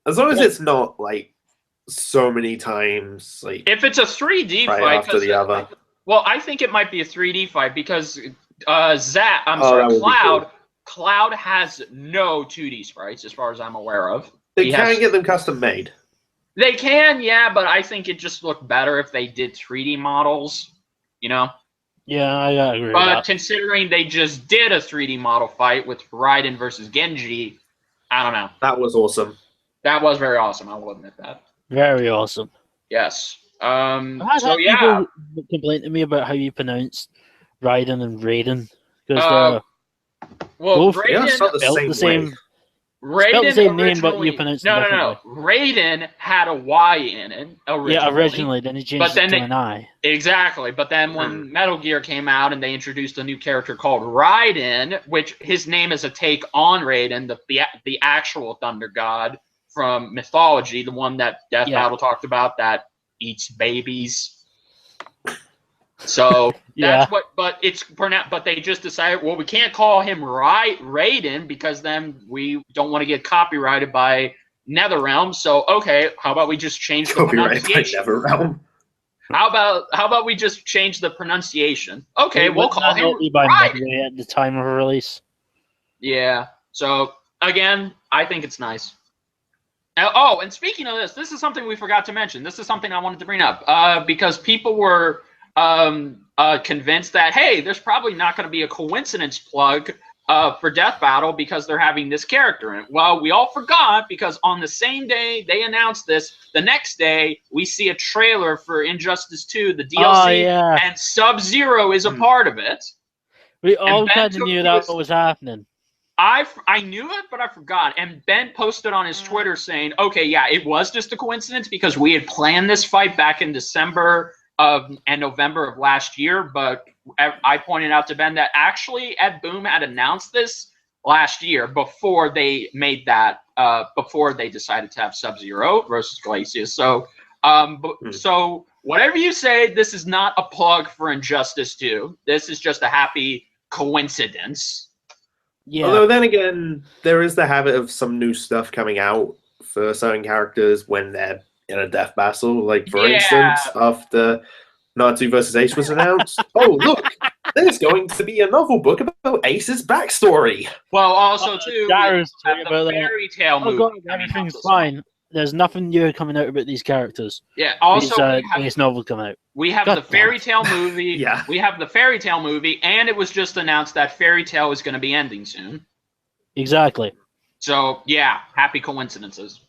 As long as it's not so many times if it's a 3D fight after the other. Well, I think it might be a 3D fight because Cloud has no 2D sprites as far as I'm aware of. They can get them custom made. They can, yeah, but I think it just looked better if they did 3D models, you know? Yeah, I agree with But that. considering they just did a 3D model fight with Raiden versus Genji, I don't know. That was awesome. That was very awesome, I will admit that. Very awesome. Yes. I've had people complain to me about how you pronounce Raiden and Raiden. Because they're both Raiden spelled the same. Raiden Spelled the same name, but you originally- pronounce it no. differently. Raiden had a Y in it originally. Yeah, originally. Then he changed it to an I. Exactly. But then when Metal Gear came out and they introduced a new character called Raiden, which his name is a take on Raiden, the actual Thunder God from mythology, the one that Death Battle talked about that eats babies. So that's what, but it's pronounced. But they just decided, well, we can't call him Raiden because then we don't want to get copyrighted by NetherRealm. So okay, how about we just change the pronunciation? NetherRealm. How about we just change the pronunciation? Okay, we'll call him Raiden at the time of release. Yeah. So again, I think it's nice. Oh, and speaking of this is something we forgot to mention. This is something I wanted to bring up because people were convinced that, hey, there's probably not going to be a coincidence plug for Death Battle because they're having this character in it. Well, we all forgot because on the same day they announced this, the next day we see a trailer for Injustice 2, the DLC, and Sub-Zero is a part of it. We all kind of knew that was happening. I knew it, but I forgot. And Ben posted on his Twitter saying, okay, yeah, it was just a coincidence because we had planned this fight back in December and November of last year, but I pointed out to Ben that actually Ed Boon had announced this last year before they made that, before they decided to have Sub-Zero versus Glacius. So, so whatever you say, this is not a plug for Injustice 2. This is just a happy coincidence. Yeah. Although then again, there is the habit of some new stuff coming out for certain characters when they're in a death battle. Like, for instance, after Natsu versus Ace was announced, oh, look, there's going to be a novel book about Ace's backstory. Well, also, too, the fairy tale movie. God, everything's fine. There's nothing new coming out about these characters. Yeah, also, Ace novel coming out. We have the fairy tale movie. We have the fairy tale movie, and it was just announced that fairy tale is going to be ending soon. Exactly. So, yeah, happy coincidences.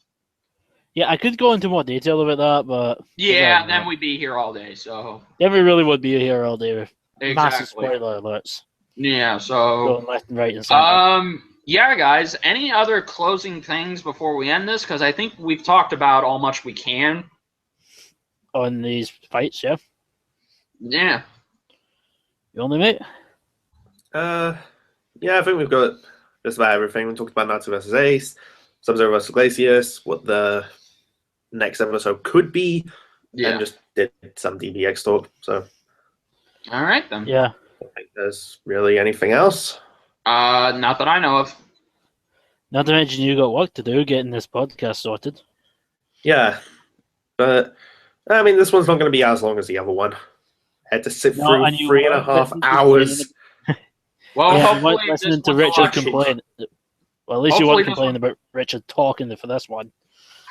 Yeah, I could go into more detail about that, but... Yeah, then we'd be here all day, so... Then we really would be here all day with massive Exactly. spoiler alerts. Yeah, so... Going left and right and center. Yeah, guys, any other closing things before we end this? Because I think we've talked about all much we can. On these fights, yeah? Yeah. You only, mate? Yeah, I think we've got just about everything. We talked about Natsu versus Ace, Sub-Zero versus Glacius, what the next episode could be, and just did some DBX talk. So, all right, then. Yeah. I don't think there's really anything else. Not that I know of. Not to mention you got work to do getting this podcast sorted. Yeah, but I mean, this one's not going to be as long as the other one. I had to sit through 3.5 hours. Well, hopefully listening to Richard complain. Well, at least you weren't complaining about Richard talking for this one.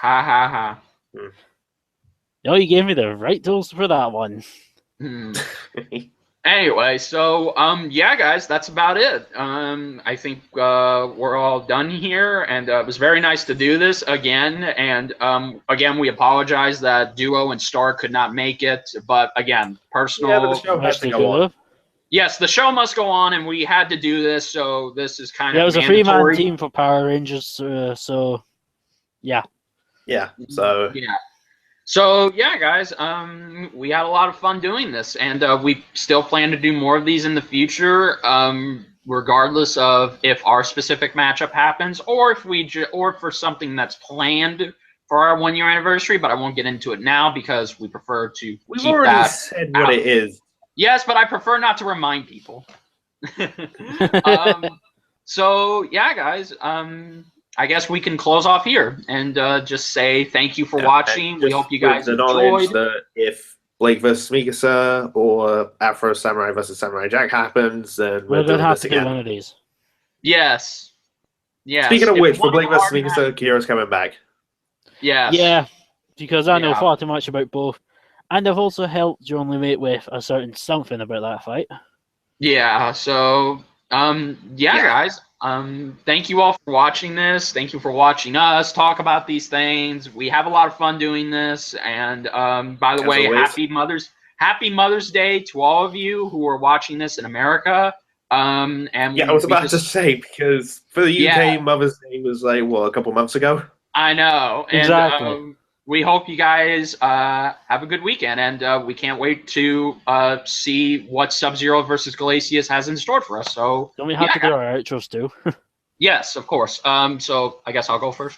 Ha ha ha. No, you gave me the right tools for that one. Anyway, so yeah, guys, that's about it. I think we're all done here, and it was very nice to do this again. And again, we apologize that Duo and Star could not make it, but again, personal. Yeah, but the show has to go on. Yes, the show must go on, and we had to do this, so this is kind of it was mandatory. A 3-man team for Power Rangers, so yeah. Yeah. So yeah. So yeah, guys, we had a lot of fun doing this, and we still plan to do more of these in the future, regardless of if our specific matchup happens or if or for something that's planned for our 1-year anniversary. But I won't get into it now because we prefer to. We've keep already that said what it is. Yes, but I prefer not to remind people. So yeah, guys. I guess we can close off here and just say thank you for watching. We hope you guys enjoyed. That if Blake versus Mikasa or Afro Samurai versus Samurai Jack happens, then we're doing gonna have this to do again. one of these. Yes. Yes. Speaking of If which, for one Blake of versus our Mikasa, Kira's coming back. Yes. Yeah. because I know Yeah. far too much about both, and I've also helped your only mate with a certain something about that fight. Yeah, so guys. Thank you all for watching this. Thank you for watching us talk about these things. We have a lot of fun doing this. And by the As way, always. Happy Mother's Day to all of you who are watching this in America. And Yeah, I was about to say, because for the UK, Mother's Day was like, what, a couple months ago? I know. And Exactly. we hope you guys have a good weekend, and we can't wait to see what Sub-Zero versus Glacius has in store for us. So Don't we have to do our outros too? yes, of course. So I guess I'll go first.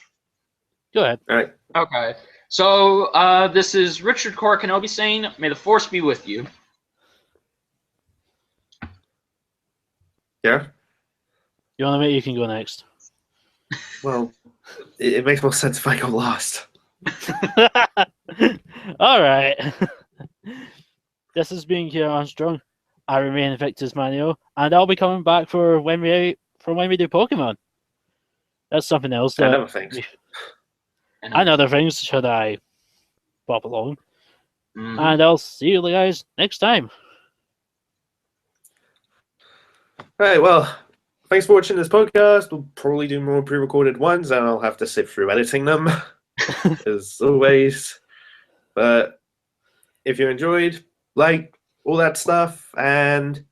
Go ahead. All right. Okay. So this is Richard Korra Kenobi saying, "May the Force be with you." Yeah? You want to make? You can go next. Well, it makes more sense if I go last. All right. This has been Keir Armstrong. I remain Victor's Manual, and I'll be coming back for when we do Pokemon. That's something else. And other things. And other things. Should I pop along? Mhm. And I'll see you guys next time. All right, well, thanks for watching this podcast. We'll probably do more pre-recorded ones, and I'll have to sift through editing them, as always. But if you enjoyed, like, all that stuff, and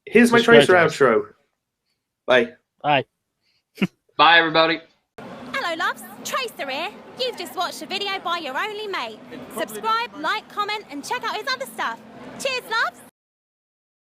here's my Subscribe tracer to us. outro. Bye. Bye. Bye, everybody. Hello, loves. Tracer here. You've just watched a video by your only mate. Subscribe, like, comment, and check out his other stuff. Cheers, loves.